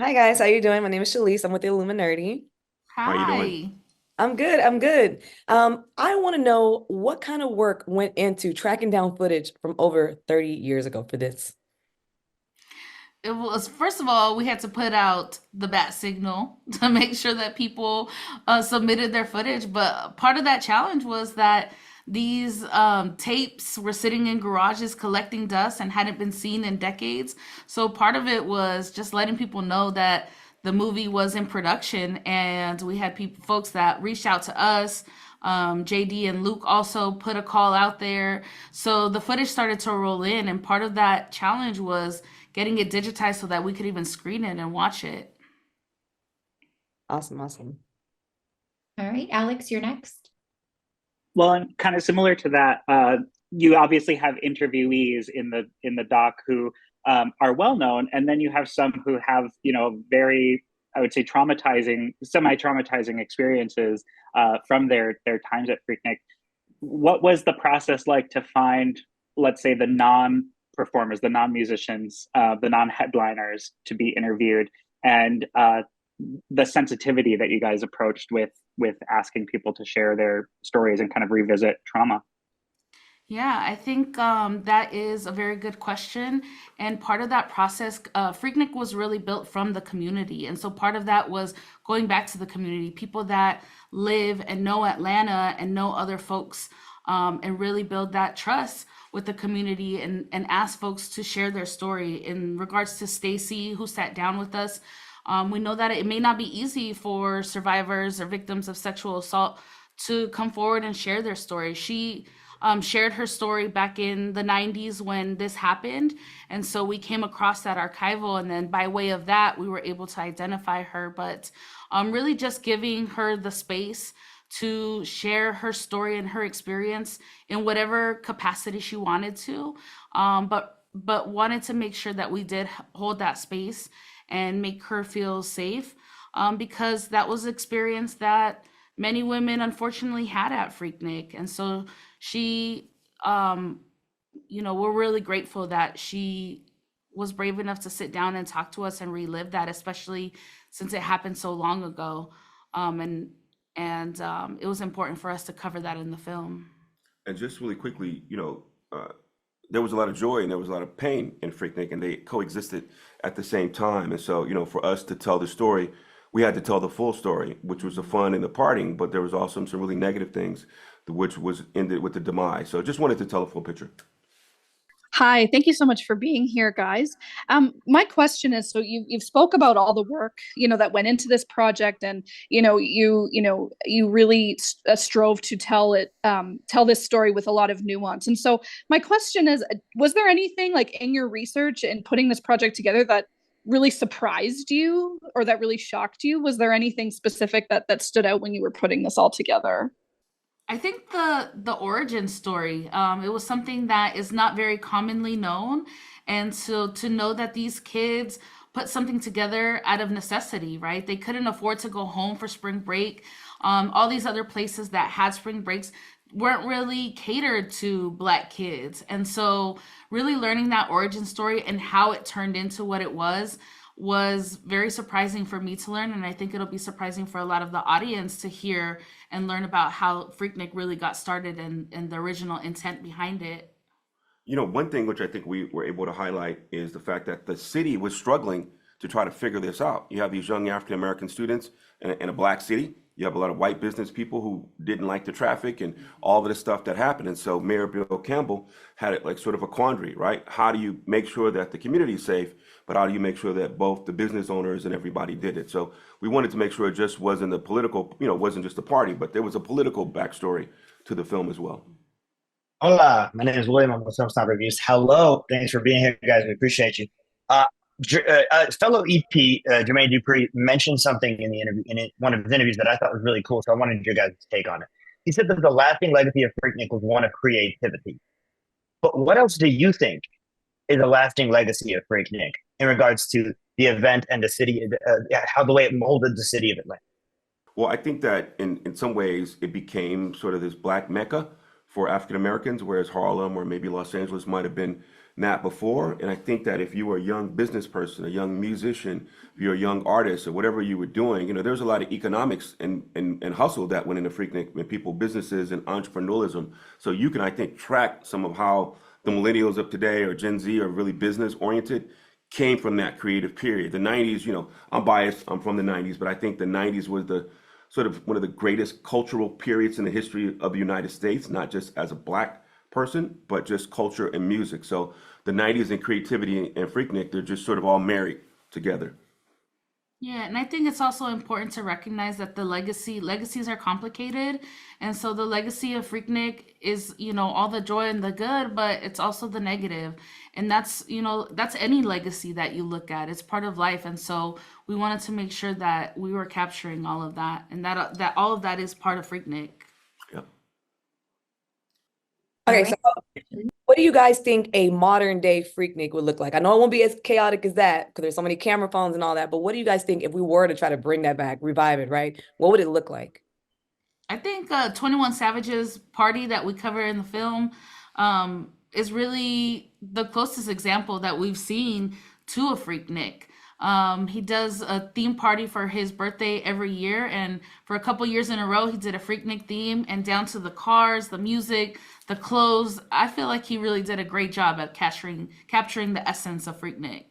Hi guys, how you doing? My name is Chalice. I'm with the Illuminerdi. How are you doing? Hi. I'm good. I'm good. I want to know what kind of work went into tracking down footage from over 30 years ago for this. It was, first of all, we had to put out the bat signal to make sure that people submitted their footage. But part of that challenge was that these tapes were sitting in garages collecting dust and hadn't been seen in decades. So part of it was just letting people know that the movie was in production, and we had people, folks that reached out to us. JD and Luke also put a call out there. So the footage started to roll in, and part of that challenge was getting it digitized so that we could even screen it and watch it. Awesome, awesome. All right, Alex, you're next. Well, and kind of similar to that, you obviously have interviewees in the doc who are well known, and then you have some who have very, I would say, traumatizing, semi-traumatizing experiences from their times at Freaknik. What was the process like to find, let's say, the non-performers, the non-musicians, the non-headliners to be interviewed, and the sensitivity that you guys approached with asking people to share their stories and kind of revisit trauma? Yeah, I think that is a very good question. And part of that process, Freaknik was really built from the community. And so part of that was going back to the community, people that live and know Atlanta and know other folks, and really build that trust with the community and ask folks to share their story. In regards to Stacy, who sat down with us, we know that it may not be easy for survivors or victims of sexual assault to come forward and share their story. She shared her story back in the 90s when this happened. And so we came across that archival. And then by way of that, we were able to identify her. But really just giving her the space to share her story and her experience in whatever capacity she wanted to. But wanted to make sure that we did hold that space and make her feel safe, because that was experience that many women unfortunately had at Freaknik. And so she, we're really grateful that she was brave enough to sit down and talk to us and relive that, especially since it happened so long ago. And it was important for us to cover that in the film. And just really quickly, there was a lot of joy and there was a lot of pain in Freaknik, and they coexisted at the same time. And so, for us to tell the story, we had to tell the full story, which was the fun and the parting, but there was also some really negative things, which was ended with the demise. So just wanted to tell the full picture. Hi, thank you so much for being here, guys. My question is, so you've spoke about all the work, that went into this project, and you really strove to tell this story with a lot of nuance. And so my question is, was there anything like in your research and putting this project together that really surprised you or that really shocked you? Was there anything specific that stood out when you were putting this all together? I think the origin story, it was something that is not very commonly known, and so to know that these kids put something together out of necessity, right? They couldn't afford to go home for spring break. All these other places that had spring breaks weren't really catered to Black kids, and so really learning that origin story and how it turned into what it was very surprising for me to learn, and I think it'll be surprising for a lot of the audience to hear and learn about how Freaknik really got started and the original intent behind it. One thing which I think we were able to highlight is the fact that the city was struggling to try to figure this out. You have these young African American students in a black city. You have a lot of white business people who didn't like the traffic and all of the stuff that happened. And so Mayor Bill Campbell had it like sort of a quandary, right? How do you make sure that the community is safe, but how do you make sure that both the business owners and everybody did it? So we wanted to make sure it just wasn't a political, wasn't just a party, but there was a political backstory to the film as well. Hola, my name is William. I'm with Film Snob Reviews. Hello, thanks for being here, guys. We appreciate you. Uh, fellow EP Jermaine Dupree mentioned something in the interview one of his interviews that I thought was really cool. So I wanted your guys' take on it. He said that the lasting legacy of Freaknik was one of creativity. But what else do you think is a lasting legacy of Freaknik in regards to the event and the city, how the way it molded the city of Atlanta? Well, I think that in some ways it became sort of this black mecca for African Americans, whereas Harlem or maybe Los Angeles might have been that before. And I think that if you were a young business person, a young musician, if you're a young artist or whatever you were doing, there's a lot of economics and hustle that went into Freaknik and people, businesses and entrepreneurialism. So you can, I think, track some of how the millennials of today or Gen Z are really business oriented came from that creative period. The 90s, I'm biased, I'm from the 90s, but I think the 90s was the sort of one of the greatest cultural periods in the history of the United States, not just as a black person, but just culture and music. So the 90s and creativity and Freaknik, they're just sort of all married together. Yeah, and I think it's also important to recognize that the legacies are complicated. And so the legacy of Freaknik is, all the joy and the good, but it's also the negative. And that's any legacy that you look at. It's part of life. And so we wanted to make sure that we were capturing all of that and that all of that is part of Freaknik. Yep. Okay, so what do you guys think a modern day Freaknik would look like? I know it won't be as chaotic as that because there's so many camera phones and all that, but what do you guys think if we were to try to bring that back, revive it, right? What would it look like? I think 21 Savage's party that we cover in the film is really the closest example that we've seen to a Freaknik. He does a theme party for his birthday every year, and for a couple years in a row, he did a Freaknik theme, and down to the cars, the music, the clothes. I feel like he really did a great job at capturing the essence of Freaknik.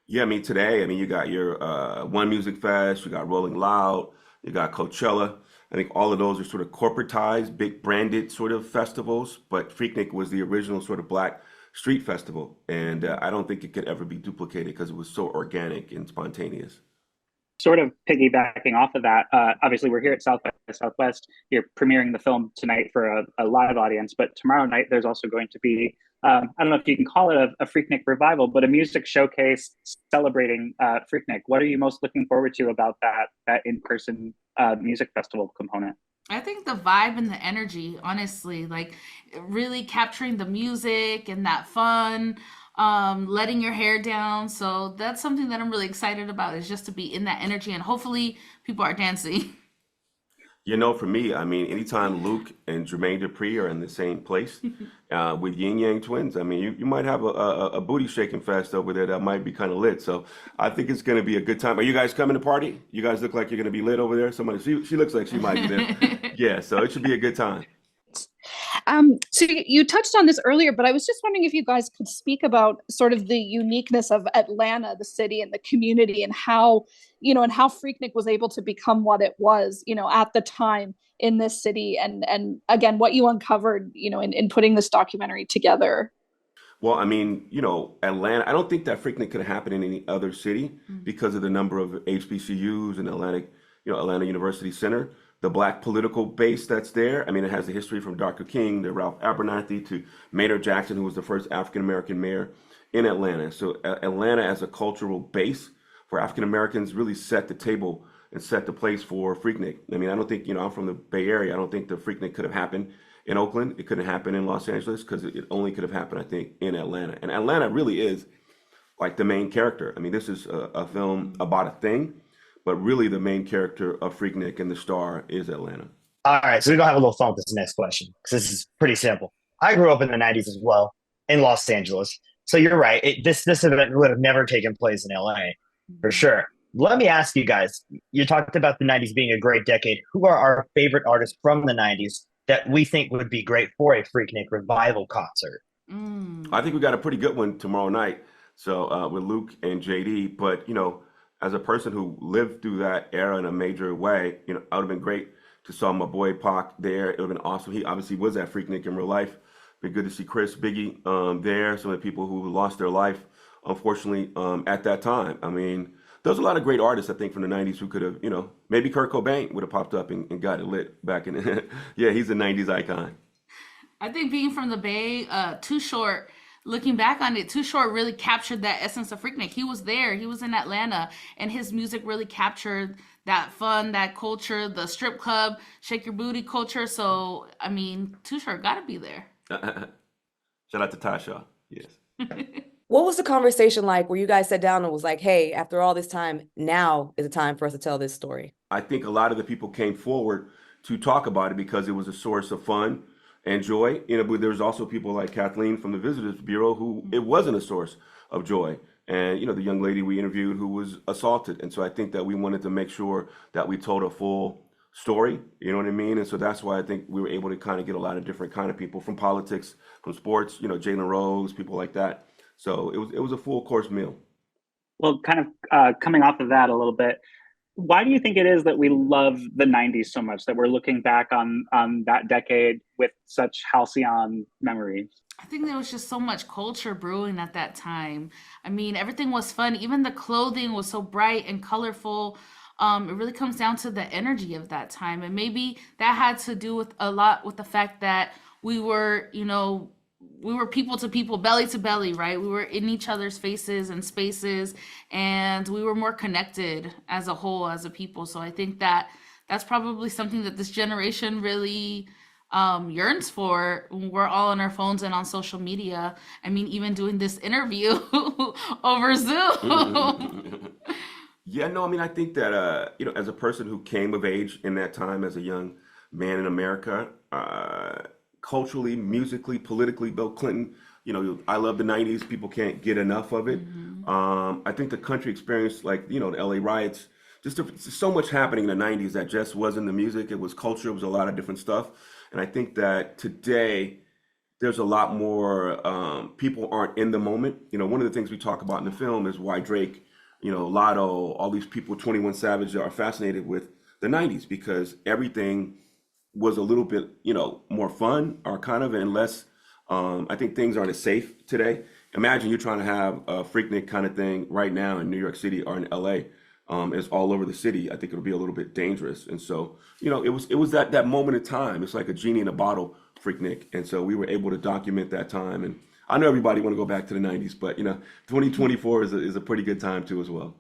Yeah, today, you got your One Music Fest, you got Rolling Loud, you got Coachella. I think all of those are sort of corporatized, big branded sort of festivals, but Freaknik was the original sort of black street festival. And I don't think it could ever be duplicated because it was so organic and spontaneous. Sort of piggybacking off of that, obviously we're here at South by Southwest. You're premiering the film tonight for a live audience, but tomorrow night there's also going to be, I don't know if you can call it a Freaknik revival, but a music showcase celebrating Freaknik. What are you most looking forward to about that in-person music festival component? I think the vibe and the energy, honestly, like really capturing the music and that fun, letting your hair down. So that's something that I'm really excited about, is just to be in that energy and hopefully people are dancing. For me, anytime Luke and Jermaine Dupri are in the same place with Yin Yang Twins, you might have a booty shaking fest over there that might be kind of lit. So I think it's going to be a good time. Are you guys coming to party? You guys look like you're going to be lit over there. She looks like she might be there. Yeah, so it should be a good time. So you touched on this earlier, but I was just wondering if you guys could speak about sort of the uniqueness of Atlanta, the city and the community, and how Freaknik was able to become what it was, at the time in this city, and again, what you uncovered, in putting this documentary together. Well, Atlanta, I don't think that Freaknik could have happened in any other city because of the number of HBCUs and Atlanta University Center. The black political base that's there. It has the history from Dr. King to Ralph Abernathy to Maynard Jackson, who was the first African-American mayor in Atlanta. So Atlanta as a cultural base for African-Americans really set the table and set the place for Freaknik. I don't think, I'm from the Bay Area. I don't think the Freaknik could have happened in Oakland. It couldn't happen in Los Angeles because it only could have happened, I think, in Atlanta. And Atlanta really is like the main character. This is a film about a thing, but really the main character of Freaknik and the star is Atlanta. All right, so we're going to have a little fun with this next question because this is pretty simple. I grew up in the 90s as well in Los Angeles. So you're right. This event would have never taken place in LA for sure. Let me ask you guys, you talked about the 90s being a great decade. Who are our favorite artists from the 90s that we think would be great for a Freaknik revival concert? I think we got a pretty good one tomorrow night. So with Luke and JD, but as a person who lived through that era in a major way, it would have been great to saw my boy Pac there. It would have been awesome. He obviously was at Freaknik in real life. Been good to see Chris, Biggie there. Some of the people who lost their life, unfortunately, at that time. There's a lot of great artists, I think, from the 90s who could have, maybe Kurt Cobain would have popped up and got it lit back in. Yeah, he's a 90s icon. I think being from the Bay, Too Short, looking back on it, Too Short really captured that essence of Freaknik. He was there. He was in Atlanta, and his music really captured that fun, that culture, the strip club, shake your booty culture. So, Too Short got to be there. Shout out to Tasha. Yes. What was the conversation like where you guys sat down and was like, hey, after all this time, now is the time for us to tell this story? I think a lot of the people came forward to talk about it because it was a source of fun and joy. But there's also people like Kathleen from the Visitors Bureau who it wasn't a source of joy. And the young lady we interviewed who was assaulted. And so I think that we wanted to make sure that we told a full story, you know what I mean? And so that's why I think we were able to kind of get a lot of different kind of people from politics, from sports, Jalen Rose, people like that. So it was a full course meal. Well, kind of coming off of that a little bit, why do you think it is that we love the 90s so much, that we're looking back on that decade with such halcyon memories? I think there was just so much culture brewing at that time. I mean, everything was fun. Even the clothing was so bright and colorful. It really comes down to the energy of that time. And maybe that had to do with a lot with the fact that we were, we were people to people, belly to belly, right? We were in each other's faces and spaces, and we were more connected as a whole, as a people. So I think that that's probably something that this generation really yearns for. We're all on our phones and on social media. I mean, even doing this interview over Zoom. Yeah, no, I mean, I think that, as a person who came of age in that time as a young man in America, culturally, musically, politically, Bill Clinton, I love the 90s. People can't get enough of it. I think the country experienced, like, the LA riots, just so much happening in the 90s that just wasn't the music. It was culture. It was a lot of different stuff. And I think that today there's a lot more people aren't in the moment. One of the things we talk about in the film is why Drake, Lotto, all these people, 21 Savage, are fascinated with the 90s, because everything was a little bit, more fun or kind of, and less, I think things aren't as safe today. Imagine you're trying to have a Freaknik kind of thing right now in New York City or in LA. It's all over the city. I think it'll be a little bit dangerous. And so, it was that moment in time. It's like a genie in a bottle, Freaknik. And so we were able to document that time. And I know everybody want to go back to the 90s, but 2024 is a pretty good time too as well.